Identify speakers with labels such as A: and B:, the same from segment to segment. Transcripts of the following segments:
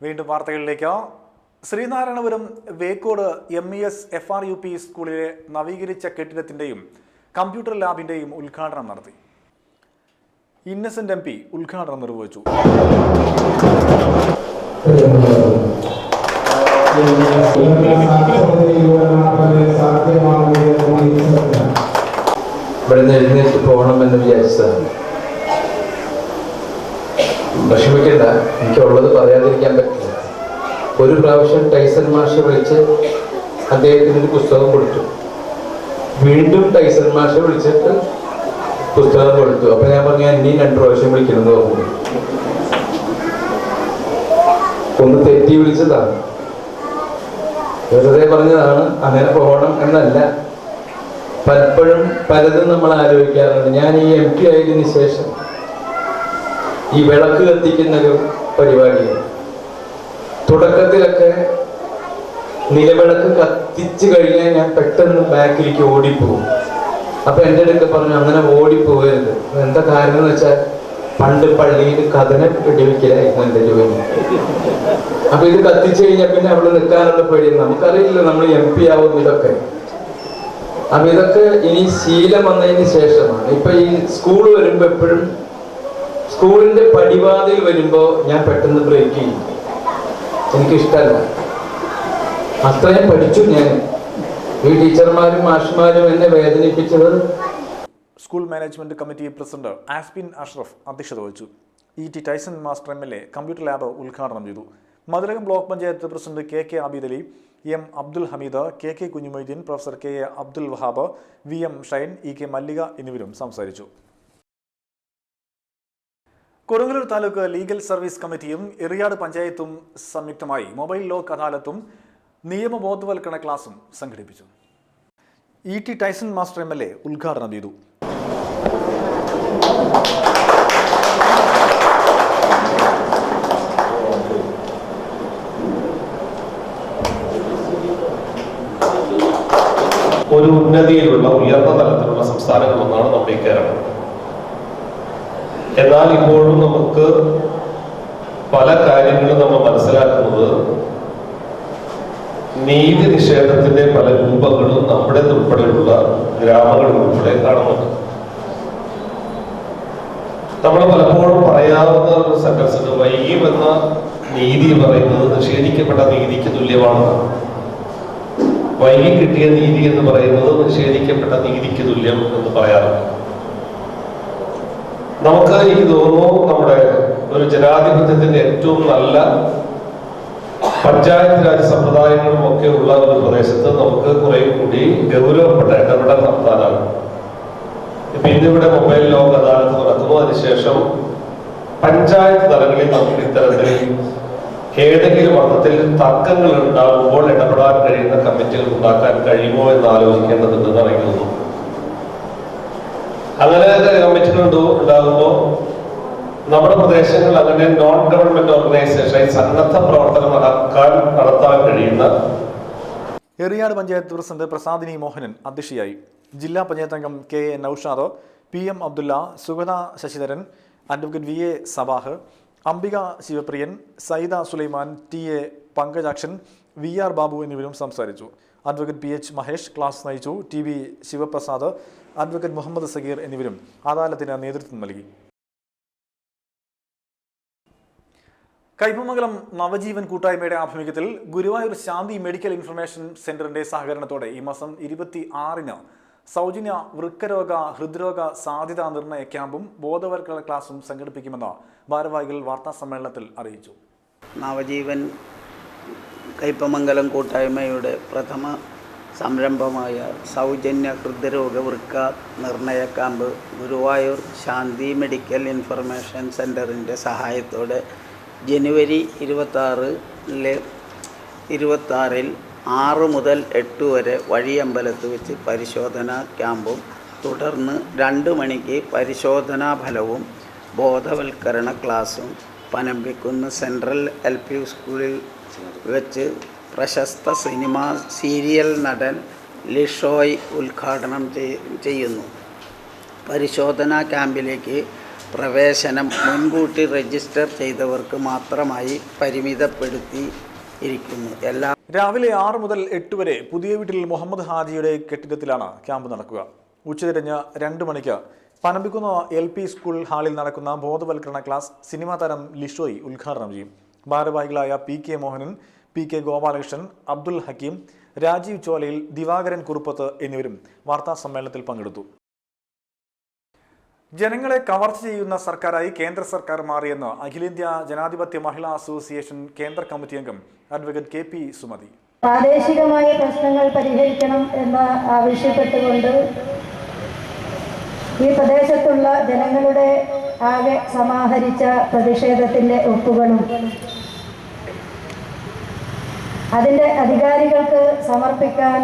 A: വീണ്ടും വാർത്തകളിലേക്ക്. Sreenarayanapuram Vekkode MES FRUP സ്കൂളിലെ നവീകരിച്ച കെട്ടിടത്തിന്റെയും കമ്പ്യൂട്ടർ ലാബിന്റെയും ഉദ്ഘാടനം നടത്തി. ഇന്നസെന്റ് MP ഉദ്ഘാടനം നിർവഹിച്ചു.
B: എഴുന്നേറ്റ് പോകണമെന്ന് വിചാരിച്ചതാണ്. വിഷമിക്കണ്ട, എനിക്കുള്ളത് പറയാതിരിക്കാൻ പറ്റില്ല. ഒരു പ്രാവശ്യം ടൈസൺ മാഷെ വിളിച്ച് അദ്ദേഹത്തിന് ഒരു പുസ്തകം കൊടുത്തു. വീണ്ടും ടൈസൺ മാഷെ വിളിച്ചിട്ട് പുസ്തകം കൊടുത്തു. അപ്പൊ ഞാൻ പറഞ്ഞു, ഇനിയും 2 പ്രാവശ്യം വിളിക്കണമെന്ന് പറഞ്ഞു. ഒന്ന് തെറ്റി വിളിച്ചതാണ്, വെറുതെ പറഞ്ഞതാണ്. അങ്ങനെ പോകണം എന്നല്ല. പലപ്പോഴും പലതും നമ്മൾ ആലോചിക്കാറുണ്ട്. ഞാൻ ഈ MP ആയതിനു ശേഷം ഈ വിളക്ക് കത്തിക്കുന്നൊരു പരിപാടിയാണ്. തുടക്കത്തിലൊക്കെ നിലവിളക്ക് കത്തിച്ചു കഴിഞ്ഞാൽ ഞാൻ പെട്ടെന്ന് ബാക്കിലേക്ക് ഓടിപ്പോകും. അപ്പൊ എൻ്റെ അടുത്ത് പറഞ്ഞു, അങ്ങനെ ഓടിപ്പോകരുത്. എന്താ കാരണം എന്ന് വെച്ചാൽ പണ്ട് പള്ളിയിൽ കഥന പിടിവെക്കലായിരുന്നു എൻ്റെ ജോലി. അപ്പൊ ഇത് കത്തിച്ചു കഴിഞ്ഞാൽ പിന്നെ അവിടെ നിൽക്കാനുള്ള പേടി. നമുക്കറിയില്ല നമ്മൾ MP ആവും ഇതൊക്കെ. അപ്പൊ ഇതൊക്കെ ഇനി ശീലം വന്നതിന് ശേഷമാണ്. ഇപ്പൊ ഈ സ്കൂൾ വരുമ്പോ എപ്പോഴും സ്കൂളിന്റെ പടിവാതിൽ വരുമ്പോ ഞാൻ പെട്ടെന്ന് ബ്രേക്ക് ചെയ്യും. എനിക്കിഷ്ടല്ല. അത്രയും പഠിച്ചു ഞാൻ. ഈ ടീച്ചർമാരും മാഷ്മാരും എന്നെ വേദനിപ്പിച്ചത്.
A: School management committee president Aspin Ashraf അധ്യക്ഷത വഹിച്ചു. ET Tyson master MLA computer lab ഉദ്ഘാടനം ചെയ്തു. Mathilakam block panchayat president KK Abid Ali, M Abdul Hameed, KK Kunhumoideen, professor KA Abdul Wahab, VM Shine, EK Mallika എന്നിവരും സംസാരിച്ചു. കൊടുങ്ങല്ലൂർ താലൂക്ക് ലീഗൽ സർവീസ് കമ്മിറ്റിയും എറിയാട് പഞ്ചായത്തും സംയുക്തമായി മൊബൈൽ ലോക്ക് അദാലത്തും നിയമബോധവൽക്കരണ ക്ലാസും സംഘടിപ്പിച്ചു. ET ടൈസൺ മാസ്റ്റർ MLA ഉദ്ഘാടനം ചെയ്തു.
C: ഒരു ഉന്നതിയിലുള്ള ഉയർന്ന തലത്തിലുള്ള സംസ്ഥാനങ്ങളൊന്നാണ് നമ്മുടെ ഈ കേരളം. എന്നാൽ ഇപ്പോഴും നമുക്ക് പല കാര്യങ്ങളും നമ്മൾ മനസ്സിലാക്കുന്നത് നീതി നിഷേധത്തിന്റെ പല രൂപങ്ങളും നമ്മുടെ ഉൾപ്പെടെയുള്ള ഗ്രാമങ്ങളിൽ ഉൾപ്പെടെ കാണുന്നുണ്ട്. നമ്മൾ പലപ്പോഴും പറയാവുന്ന ഒരു സെന്റൻസ്, വൈകിയെന്ന നീതി പറയുന്നത് നിഷേധിക്കപ്പെട്ട നീതിക്ക് തുല്യമാണ്. വൈകി കിട്ടിയ നീതി എന്ന് പറയുന്നത് നിഷേധിക്കപ്പെട്ട നീതിക്ക് തുല്യം എന്ന് പറയാറുണ്ട്. നമുക്ക് എനിക്ക് തോന്നുന്നു നമ്മുടെ ഒരു ജനാധിപത്യത്തിന്റെ ഏറ്റവും നല്ല പഞ്ചായത്ത് രാജ് സമ്പ്രദായങ്ങളും ഒക്കെ ഉള്ള ഒരു പ്രദേശത്ത് നമുക്ക് കുറെ കൂടി ഗൗരവപ്പെട്ട ഇടപെടൽ നടത്താനാണ്. ഇപ്പൊ ഇന്നിവിടെ മൊബൈൽ ലോക്ക് അദാലത്ത് നടക്കുന്നു. അതിനുശേഷം പഞ്ചായത്ത് തലങ്ങളിൽ നമുക്ക് ഇത്തരത്തിൽ ഏതെങ്കിലും അർത്ഥത്തിൽ തർക്കങ്ങൾ ഉണ്ടാകുമ്പോൾ ഇടപെടാൻ കഴിയുന്ന കമ്മിറ്റികൾ ഉണ്ടാക്കാൻ കഴിയുമോ എന്ന് ആലോചിക്കേണ്ടതുണ്ടെന്ന് അറിയുന്നു. അങ്ങനെ കമ്മിറ്റികൾ ഉണ്ടാകുമ്പോൾ നമ്മുടെ പ്രദേശങ്ങളിൽ അങ്ങനെ നോൺ ഗവൺമെന്റ് ഓർഗനൈസേഷൻ സന്നദ്ധ പ്രവർത്തനം നടത്താൻ കഴിയുന്ന.
A: എറിയാട് പഞ്ചായത്ത് പ്രസിഡന്റ് പ്രസാദിനി മോഹനൻ അധ്യക്ഷയായി. ജില്ലാ പഞ്ചായത്ത് അംഗം KA Noushad, PM Abdulla, Sugatha Sasidharan, advocate VA Sabah, Ambika Sivapriyan, Saida Sulaiman, TA Pankajakshan, VR Babu എന്നിവരും സംസാരിച്ചു. അഡ്വക്കേറ്റ് PH മഹേഷ് ക്ലാസ് നയിച്ചു. TV ശിവപ്രസാദ്, അഡ്വക്കേറ്റ് മുഹമ്മദ് സഗീർ എന്നിവരും അദാലത്തിന് നേതൃത്വം നൽകി. കയ്പമംഗലം നവജീവൻ കൂട്ടായ്മയുടെ ആഭിമുഖ്യത്തിൽ ഗുരുവായൂർ ശാന്തി മെഡിക്കൽ ഇൻഫർമേഷൻ സെന്ററിന്റെ സഹകരണത്തോടെ ഈ മാസം 26-ന് സൗജന്യ വൃക്കരോഗ ഹൃദ്രോഗ സാധ്യതാ നിർണയ ക്യാമ്പും ബോധവൽക്കരണ ക്ലാസും സംഘടിപ്പിക്കുമെന്ന് ഭാരവാഹികൾ വാർത്താ സമ്മേളനത്തിൽ അറിയിച്ചു.
D: നവജീവൻ കയ്പമംഗലം കൂട്ടായ്മയുടെ പ്രഥമ സംരംഭമായ സൗജന്യ ഹൃദ്രോഗ വൃക്ക നിർണയ ക്യാമ്പ് ഗുരുവായൂർ ശാന്തി മെഡിക്കൽ ഇൻഫർമേഷൻ സെൻ്ററിൻ്റെ സഹായത്തോടെ ജനുവരി 26-ൽ 6 മുതൽ 8 വരെ വഴിയമ്പലത്ത് വെച്ച് പരിശോധനാ ക്യാമ്പും തുടർന്ന് 2 മണിക്ക് പരിശോധനാ ഫലവും ബോധവൽക്കരണ ക്ലാസും പനമ്പിക്കുന്ന് സെൻട്രൽ LP സ്കൂളിൽ വെച്ച് പ്രശസ്ത സിനിമാ സീരിയൽ നടൻ ലിഷോയ് ഉദ്ഘാടനം ചെയ്യുന്നു. പരിശോധനാ ക്യാമ്പിലേക്ക് പ്രവേശനം മുൻകൂട്ടി രജിസ്റ്റർ ചെയ്തവർക്ക് മാത്രമായി പരിമിതപ്പെടുത്തിയിരിക്കുന്നു.
A: രാവിലെ 6 മുതൽ 8 വരെ പുതിയ വീട്ടിൽ മുഹമ്മദ് ഹാജിയുടെ കെട്ടിടത്തിലാണ് ക്യാമ്പ് നടക്കുക. ഉച്ചതിരിഞ്ഞ് 2 മണിക്ക് പനമ്പിക്കുന്ന LP സ്കൂൾ ഹാളിൽ നടക്കുന്ന ബോധവൽക്കരണ ക്ലാസ് സിനിമാ താരം ലിഷോയ് ഉദ്ഘാടനം ചെയ്യും. ഭാരവാഹികളായ PK മോഹനൻ, PK ഗോപാലകൃഷ്ണൻ, അബ്ദുൽ ഹക്കീം, രാജീവ് ചോലയിൽ, ദിവാകരൻ കുറുപ്പത്ത് എന്നിവരും വാർത്താ സമ്മേളനത്തിൽ പങ്കെടുത്തു. ജനങ്ങളെ കവർച്ച ചെയ്യുന്ന സർക്കാരായി കേന്ദ്ര സർക്കാർ മാറിയെന്ന് അഖിലേന്ത്യാ ജനാധിപത്യ മഹിളാ അസോസിയേഷൻ കേന്ദ്ര കമ്മിറ്റി അംഗം അഡ്വക്കേറ്റ് KP സുമതി.
E: പ്രാദേശികമായ പ്രശ്നങ്ങൾ പരിഹരിക്കണം എന്ന് ആവശ്യപ്പെട്ടുകൊണ്ട് ഈ പ്രദേശത്തുള്ള ജനങ്ങളുടെ ആകെ സമാഹരിച്ച പ്രതിഷേധത്തിൻ്റെ ഒപ്പുകളും അതിൻ്റെ അധികാരികൾക്ക് സമർപ്പിക്കാൻ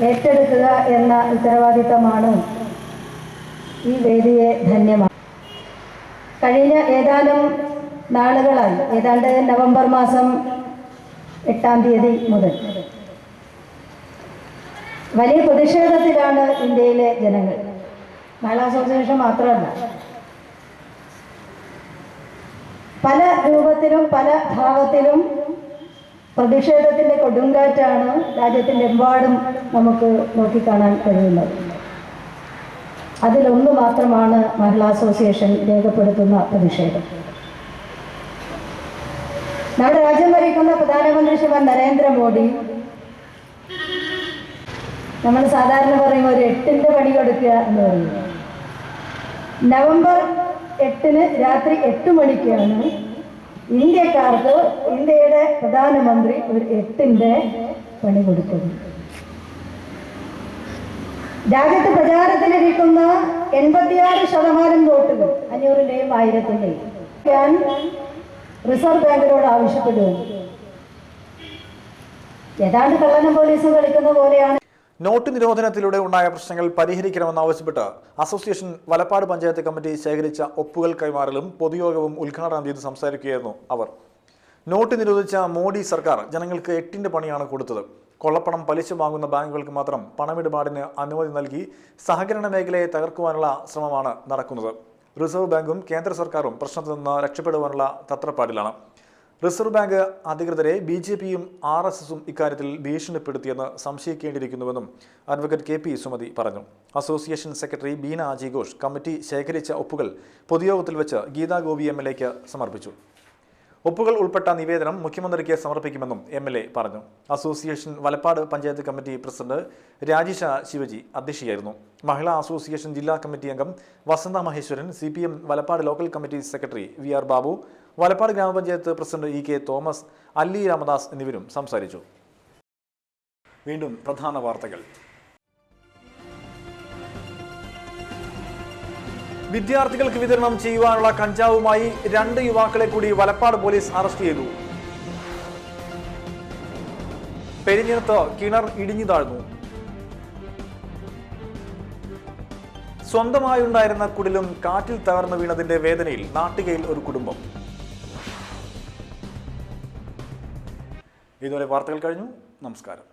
E: ഏറ്റെടുക്കുക എന്ന ഉത്തരവാദിത്തമാണ് ഈ വേദിയെ ധന്യമാണ്. കഴിഞ്ഞ ഏതാനും നാളുകളായി, ഏതാണ്ട് നവംബർ മാസം 8-ാം തീയതി മുതൽ വലിയ പ്രതിഷേധത്തിലാണ് ഇന്ത്യയിലെ ജനങ്ങൾ. മഹിളാ അസോസിയേഷൻ മാത്രമല്ല, പല രൂപത്തിലും പല ഭാവത്തിലും പ്രതിഷേധത്തിൻ്റെ കൊടുങ്കാറ്റാണ് രാജ്യത്തിൻ്റെ എമ്പാടും നമുക്ക് നോക്കിക്കാണാൻ കഴിയുന്നത്. അതിലൊന്നു മാത്രമാണ് മഹിളാ അസോസിയേഷൻ രേഖപ്പെടുത്തുന്ന പ്രതിഷേധം. നമ്മുടെ രാജ്യം ഭരിക്കുന്ന പ്രധാനമന്ത്രി ശ്രീ നരേന്ദ്രമോദി നമ്മൾ സാധാരണ പറയുമ്പോൾ ഒരു 8ന്റെ പണി കൊടുക്കുക എന്ന് പറയുന്നത്. നവംബർ 8-ന് രാത്രി 8 മണിക്കാണ് ഇന്ത്യക്കാർക്ക് ഇന്ത്യയുടെ പ്രധാനമന്ത്രി ഒരു 8ന്റെ പണി കൊടുത്തത്. രാജ്യത്ത് പ്രചാരത്തിലിരിക്കുന്ന 86% വോട്ടുകൾ 500-ന്റെയും 1000-ന്റെയും ഞാൻ റിസർവ് ബാങ്കിനോട് ആവശ്യപ്പെടുകയാണ്. ഏതാണ്ട് കള്ളനും പോലീസും കളിക്കുന്ന പോലെയാണ്.
A: നോട്ട് നിരോധനത്തിലൂടെ ഉണ്ടായ പ്രശ്നങ്ങൾ പരിഹരിക്കണമെന്നാവശ്യപ്പെട്ട് അസോസിയേഷൻ വലപ്പാട് പഞ്ചായത്ത് കമ്മിറ്റി ശേഖരിച്ച ഒപ്പുകൾ കൈമാറലും പൊതുയോഗവും ഉദ്ഘാടനം ചെയ്ത് സംസാരിക്കുകയായിരുന്നു അവർ. നോട്ട് നിരോധിച്ച മോഡി സർക്കാർ ജനങ്ങൾക്ക് 8ന്റെ പണിയാണ് കൊടുത്തത്. കൊള്ളപ്പണം പലിശ വാങ്ങുന്ന ബാങ്കുകൾക്ക് മാത്രം പണമിടപാടിന് അനുമതി നൽകി സഹകരണ മേഖലയെ തകർക്കുവാനുള്ള ശ്രമമാണ് നടക്കുന്നത്. റിസർവ് ബാങ്കും കേന്ദ്ര സർക്കാരും പ്രശ്നത്തിൽ നിന്ന് രക്ഷപ്പെടുവാനുള്ള തത്രപ്പാടിലാണ്. റിസർവ് ബാങ്ക് അധികൃതരെ BJPയും RSSും ഇക്കാര്യത്തിൽ ഭീഷണിപ്പെടുത്തിയെന്ന് സംശയിക്കേണ്ടിയിരിക്കുന്നുവെന്നും അഡ്വക്കേറ്റ് KP സുമതി പറഞ്ഞു. Association secretary Beena Aji Ghosh committee ശേഖരിച്ച ഒപ്പുകൾ പൊതുയോഗത്തിൽ വെച്ച് ഗീതാ ഗോപി MLAക്ക് സമർപ്പിച്ചു. ഒപ്പുകൾ ഉൾപ്പെട്ട നിവേദനം മുഖ്യമന്ത്രിക്ക് സമർപ്പിക്കുമെന്നും MLA പറഞ്ഞു. Association Valappad panchayat committee president Rajisha Shivaji അധ്യക്ഷയായിരുന്നു. മഹിളാ അസോസിയേഷൻ ജില്ലാ കമ്മിറ്റി അംഗം Vasantha Maheswaran, CPM Valappad local committee secretary VR Babu, Valappad grama panchayat president EK Thomas, അല്ലി രാമദാസ് എന്നിവരും സംസാരിച്ചു. വീണ്ടും പ്രധാന വാർത്തകൾ. വിദ്യാർത്ഥികൾക്ക് വിതരണം ചെയ്യുവാനുള്ള കഞ്ചാവുമായി 2 യുവാക്കളെ കൂടി വലപ്പാട് പോലീസ് അറസ്റ്റ് ചെയ്തു. പെരിഞ്ഞത്ത് കിണർ ഇടിഞ്ഞു താഴ്ന്നു. സ്വന്തമായുണ്ടായിരുന്ന കുടിലും കാറ്റിൽ തകർന്നു വീണതിന്റെ വേദനയിൽ നാട്ടികയിൽ ഒരു കുടുംബം. ഇതുവരെ വാർത്തകൾ കഴിഞ്ഞു. നമസ്കാരം.